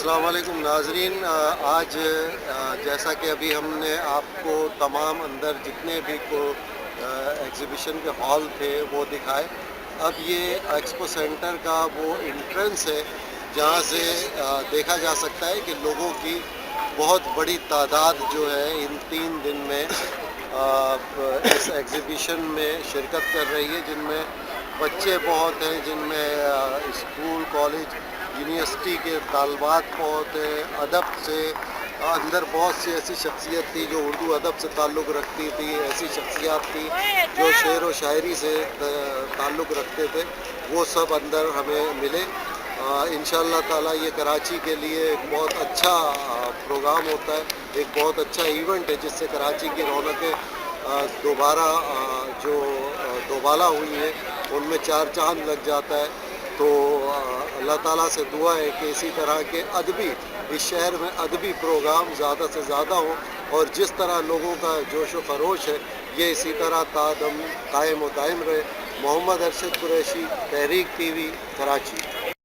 अस्सलाम वालेकुम नाजरीन। आज जैसा कि अभी हमने आपको तमाम अंदर जितने भी एग्ज़िबिशन के हॉल थे वो दिखाए। अब ये एक्सपो सेंटर का वो एंट्रेंस है जहाँ से देखा जा सकता है कि लोगों की बहुत बड़ी तादाद जो है इन 3 दिन में इस एग्ज़िबिशन में शिरकत कर रही है, जिनमें बच्चे बहुत हैं, जिनमें स्कूल कॉलेज यूनिवर्सिटी के तालबात बहुत हैं। अदब से अंदर बहुत सी ऐसी शख्सियत थी जो उर्दू अदब से ताल्लुक़ रखती थी, ऐसी शख्सियात थी जो शेर व शायरी से ताल्लुक़ रखते थे, वो सब अंदर हमें मिले। इंशाअल्लाह ताला ये कराची के लिए एक बहुत अच्छा प्रोग्राम होता है, एक बहुत अच्छा इवेंट है जिससे कराची की रौनकें दोबारा जो दोबाला हुई हैं उनमें चार चांद लग जाता है। तो अल्लाह ताला से दुआ है कि इसी तरह के अदबी इस शहर में अदबी प्रोग्राम ज़्यादा से ज़्यादा हो और जिस तरह लोगों का जोश व खरोश है ये इसी तरह कायम व दायम रहे। मोहम्मद अरशद कुरैशी, तहरीक TV, कराची।